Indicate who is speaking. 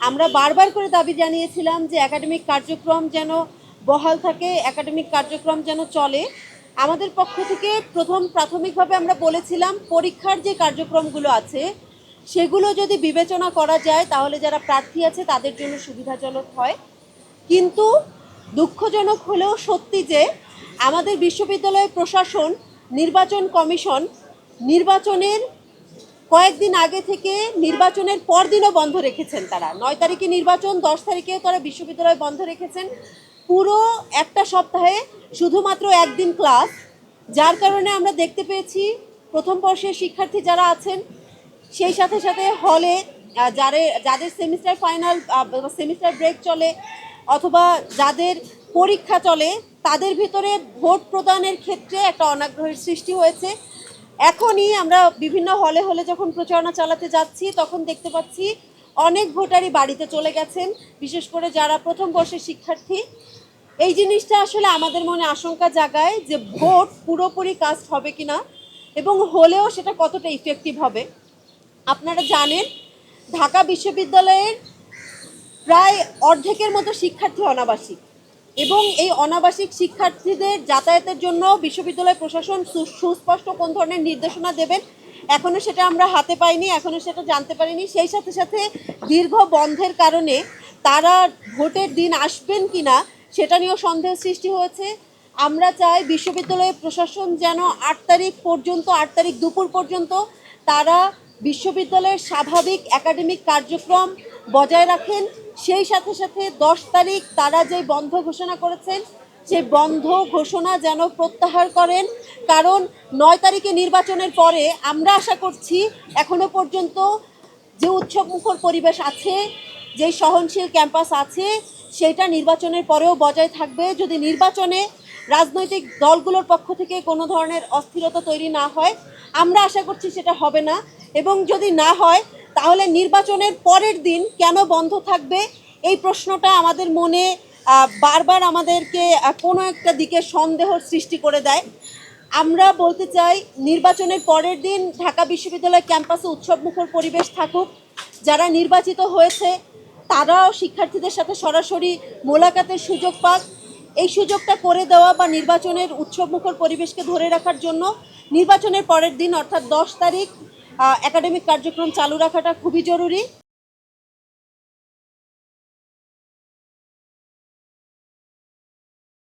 Speaker 1: আমরা বারবার করে দাবি জানিয়েছিলাম যে একাডেমিক কার্যক্রম যেন বহাল থাকে, একাডেমিক কার্যক্রম যেন চলে। আমাদের পক্ষ থেকে প্রাথমিকভাবে আমরা বলেছিলাম পরীক্ষার যে কার্যক্রমগুলো আছে সেগুলো যদি বিবেচনা করা যায় তাহলে যারা প্রার্থী আছে তাদের জন্য সুবিধাজনক হয়। কিন্তু দুঃখজনক হলেও সত্যি যে আমাদের বিশ্ববিদ্যালয় প্রশাসন, নির্বাচন কমিশন নির্বাচনের কয়েকদিন আগে থেকে নির্বাচনের পরদিনও বন্ধ রেখেছেন। তারা 9 তারিখে নির্বাচন, 10 তারিখেও তারা বিশ্ববিদ্যালয় বন্ধ রেখেছেন। পুরো একটা সপ্তাহে শুধুমাত্র একদিন ক্লাস, যার কারণে আমরা দেখতে পেয়েছি প্রথম বর্ষের শিক্ষার্থী যারা আছেন সেই সাথে সাথে হলে যাদের সেমিস্টার ফাইনাল সেমিস্টার ব্রেক চলে অথবা যাদের পরীক্ষা চলে তাদের ভিতরে ভোট প্রদানের ক্ষেত্রে একটা অনাগ্রহের সৃষ্টি হয়েছে। এখনই আমরা বিভিন্ন হলে হলে যখন প্রচারণা চালাতে যাচ্ছি তখন দেখতে পাচ্ছি অনেক ভোটারই বাড়িতে চলে গেছেন, বিশেষ করে যারা প্রথম বর্ষের শিক্ষার্থী। এই জিনিসটা আসলে আমাদের মনে আশঙ্কা জাগায় যে ভোট পুরোপুরি কাস্ট হবে কিনা এবং হলেও সেটা কতটা ইফেক্টিভ হবে। আপনারা জানেন ঢাকা বিশ্ববিদ্যালয়ের প্রায় অর্ধেকের মতো শিক্ষার্থী অনাবাসিক এবং এই অনাবাসিক শিক্ষার্থীদের যাতায়াতের জন্য বিশ্ববিদ্যালয় প্রশাসন সুস্পষ্ট কোন ধরনের নির্দেশনা দেবেন এখনও সেটা আমরা হাতে পাইনি, এখনও সেটা জানতে পারিনি। সেই সাথে সাথে দীর্ঘ বন্ধের কারণে তারা ভোটের দিন আসবেন কিনা সেটা নিয়েও সন্দেহ সৃষ্টি হয়েছে। আমরা চাই বিশ্ববিদ্যালয় প্রশাসন যেন 8 তারিখ দুপুর পর্যন্ত তারা বিশ্ববিদ্যালয়ের স্বাভাবিক একাডেমিক কার্যক্রম বজায় রাখেন। সেই সাথে সাথে 10 তারিখ তারা যে বন্ধ ঘোষণা করেছেন সেই বন্ধ ঘোষণা যেন প্রত্যাহার করেন, কারণ 9 তারিখে নির্বাচনের পরে আমরা আশা করছি এখনো পর্যন্ত যে উৎসবমুখর পরিবেশ আছে, যে সহনশীল ক্যাম্পাস আছে সেটা নির্বাচনের পরেও বজায় থাকবে। যদি নির্বাচনে রাজনৈতিক দলগুলোর পক্ষ থেকে কোনো ধরনের অস্থিরতা তৈরি না হয়, আমরা আশা করছি সেটা হবে না, এবং যদি না হয় তাহলে নির্বাচনের পরের দিন কেন বন্ধ থাকবে এই প্রশ্নটা আমাদের মনে বারবার আমাদেরকে কোনো একটা দিকে সন্দেহর সৃষ্টি করে দেয়। আমরা বলতে চাই নির্বাচনের পরের দিন ঢাকা বিশ্ববিদ্যালয় ক্যাম্পাসে উৎসবমুখর পরিবেশ থাকুক। যারা নির্বাচিত হয়েছে তারাও শিক্ষার্থীদের সাথে সরাসরি মোলাকাতের সুযোগ পাক। এই সুযোগটা করে দেওয়া বা নির্বাচনের উৎসবমুখর পরিবেশকে ধরে রাখার জন্য নির্বাচনের পরের দিন অর্থাৎ 10 তারিখ একাডেমিক কার্যক্রম চালু রাখাটা খুবই জরুরি।